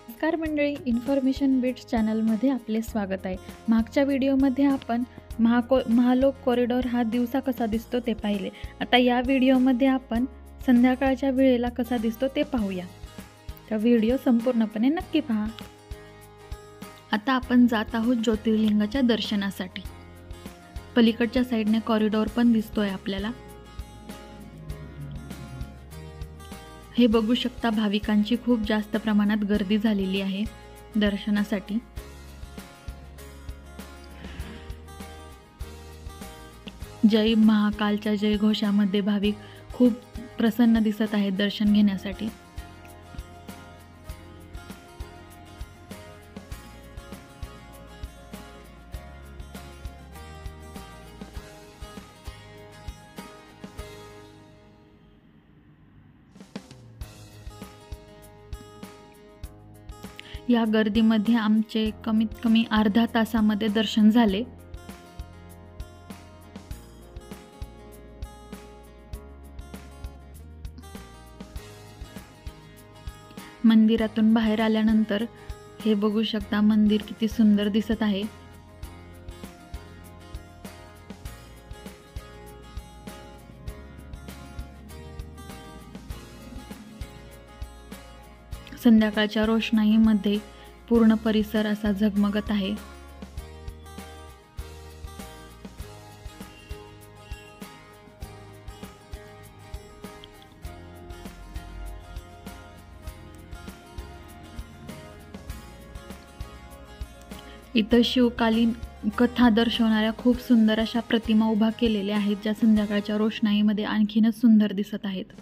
नमस्कार मंडळी, information bits चॅनलमध्ये आपले स्वागत आहे. मागच्या व्हिडिओमध्ये आपण महालोक कॉरिडॉर हा दिवसा कसा दिसतो ते पाहिले. आता या व्हिडिओमध्ये आपण संध्याकाळच्या वेळेला कसा दिसतो ते पाहूया. तर व्हिडिओ संपूर्णपणे नक्की पहा. आता आपण जात आहोत ज्योतिर्लिंगाच्या दर्शनासाठी. पलीकडच्या साईडने कॉरिडॉर पण दिसतोय आपल्याला. हे बघू शकता, भाविकांची खूप जास्त प्रमाणात गर्दी झालेली आहे दर्शनासाठी. जय महाकालच्या जय घोषामध्ये भाविक खूप प्रसन्न दिसत आहेत दर्शन घेण्यासाठी. या गर्दीमध्ये आमचे कमीत कमी अर्धा तासामध्ये दर्शन झाले. मंदिरातून बाहेर आल्यानंतर हे बघू शकता, मंदिर किती सुंदर दिसत आहे. संध्याकाळच्या रोषणाईमध्ये पूर्ण परिसर असा झगमगत आहे. इथं शिवकालीन कथा दर्शवणाऱ्या खूप सुंदर अशा प्रतिमा उभा केलेल्या आहेत, ज्या संध्याकाळच्या रोषणाईमध्ये आणखीनच सुंदर दिसत आहेत.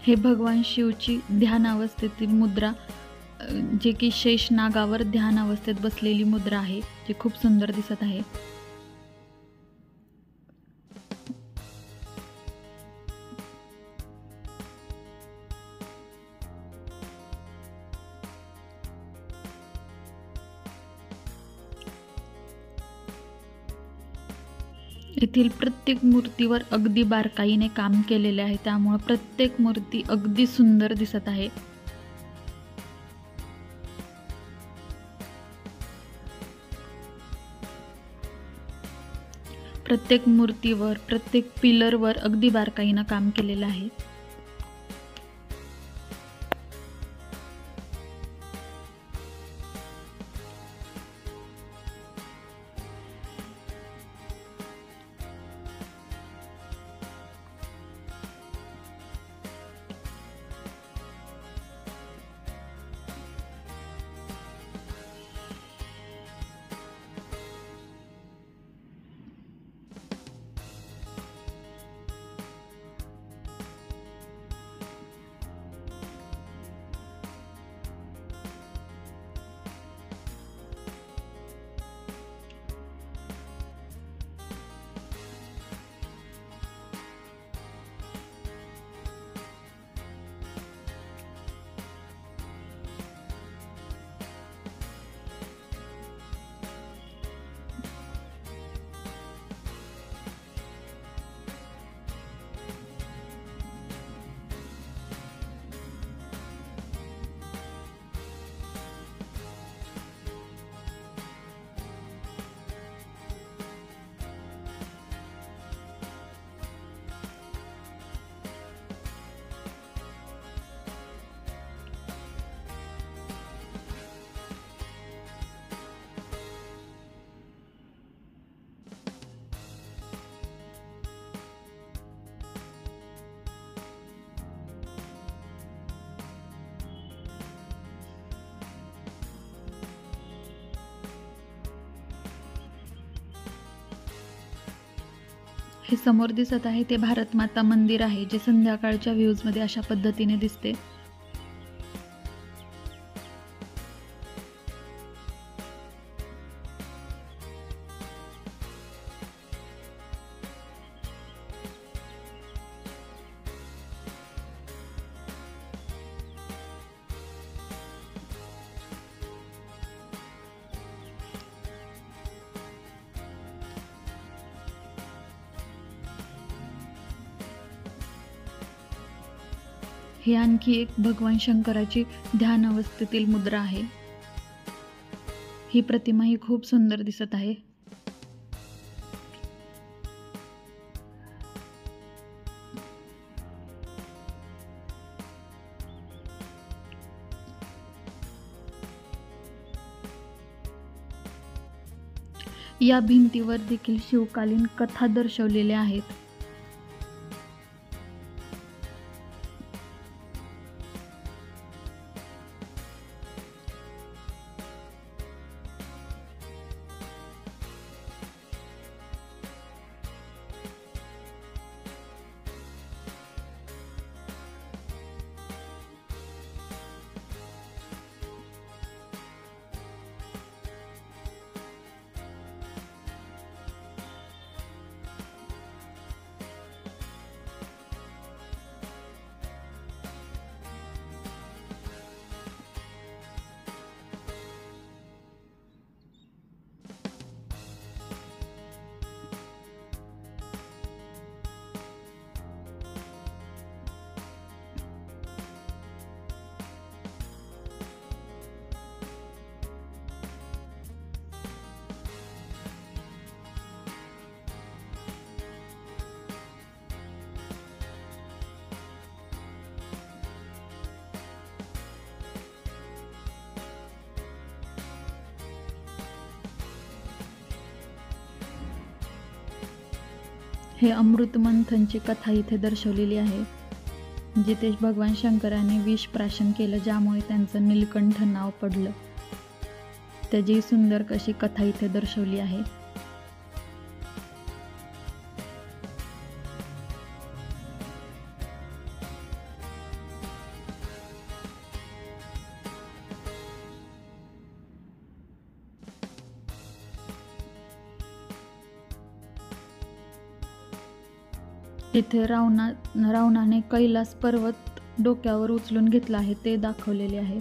हे भगवान शिवची ध्यान अवस्थेतील मुद्रा, जे की शेष नागावर ध्यान अवस्थेत बसलेली मुद्रा आहे, जी खूप सुंदर दिसत आहे. येथील प्रत्येक मूर्तीवर अगदी बारकाईने काम केलेले आहे, त्यामुळे प्रत्येक मूर्ती अगदी सुंदर दिसत आहे. प्रत्येक मूर्तीवर, प्रत्येक पिलरवर अगदी बारकाईने काम केलेलं आहे. हे समोर दिसत आहे ते भारत माता मंदिर आहे, जे संध्याकाळच्या व्ह्यूजमध्ये अशा पद्धतीने दिसते. ही आणखी एक भगवान शंकराची ध्यान अवस्थेतील मुद्रा आहे. ही प्रतिमा ही खूप सुंदर दिसत आहे. या भिंतीवर देखील शिवकालीन कथा दर्शवलेल्या आहेत. हे अमृत मंथनची कथा इथे दर्शवलेली आहे, जिथे भगवान शंकराने विष प्राशन केलं, ज्यामुळे त्यांचं नीलकंठ नाव पडलं. त्याची सुंदर कशी कथा इथे दर्शवली आहे. इथे रावणाने कैलास पर्वत डोक्यावर उचलून घेतला आहे ते दाखवलेले आहे.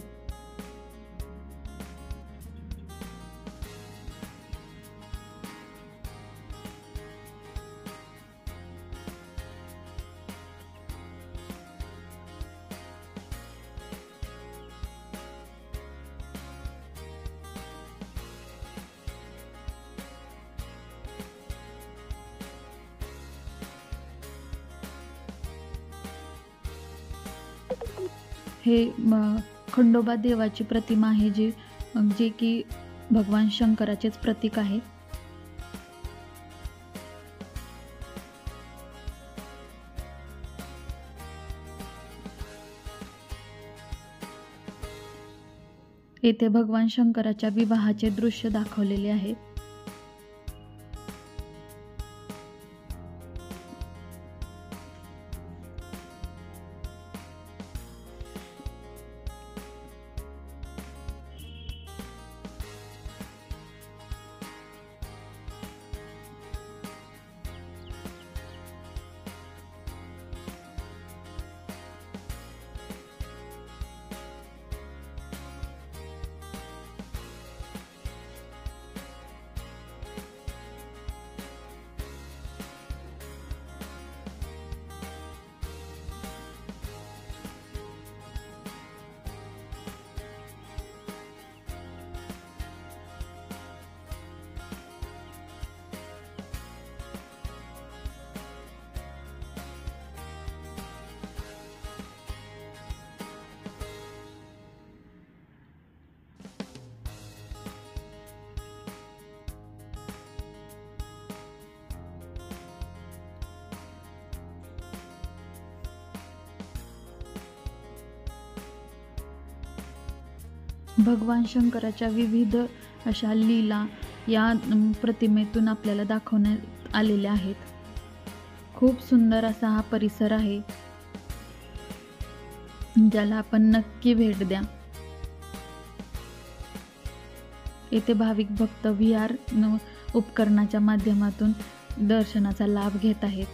हे खंडोबा देवाची प्रतिमा आहे, जे की भगवान शंकराचेच प्रतीक आहे. येथे भगवान शंकराच्या विवाहाचे दृश्य दाखवलेले आहे. भगवान शंकराच्या विविध अशा लीला या प्रतिमेतून आपल्याला दाखवण्यात आलेल्या आहेत. खूप सुंदर असा हा परिसर आहे, ज्याला आपण नक्की भेट द्या. येथे भाविक भक्त VR उपकरणाच्या माध्यमातून दर्शनाचा लाभ घेत आहेत.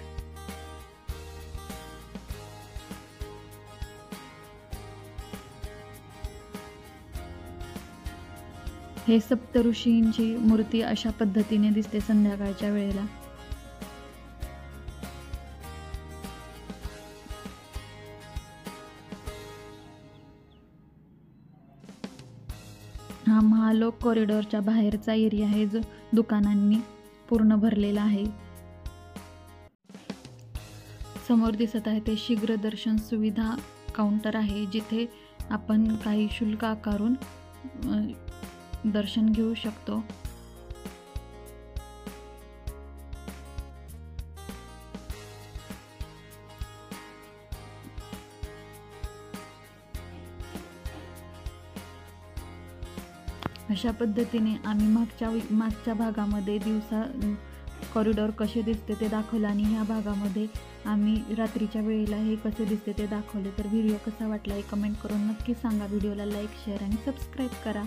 हे सप्तऋषींची मूर्ती अशा पद्धतीने दिसते संध्याकाळच्या वेळेला. हा महालोक कॉरिडॉरच्या बाहेरचा एरिया आहे, जो दुकानांनी पूर्ण भरलेला आहे. समोर दिसत आहे ते शीघ्र दर्शन सुविधा काउंटर आहे, जिथे आपण काही शुल्क आकारून दर्शन घेऊ शकतो. अशा पद्धतीने आम्ही मागच्या भागामध्ये दिवसा कॉरिडॉर कसे दिसते ते दाखवलं आणि ह्या भागामध्ये आम्ही रात्रीच्या वेळेला हे कसे दिसते ते दाखवले. तर व्हिडिओ कसा वाटला हे कमेंट करून नक्की सांगा. व्हिडिओला लाईक, शेअर आणि सबस्क्राईब करा.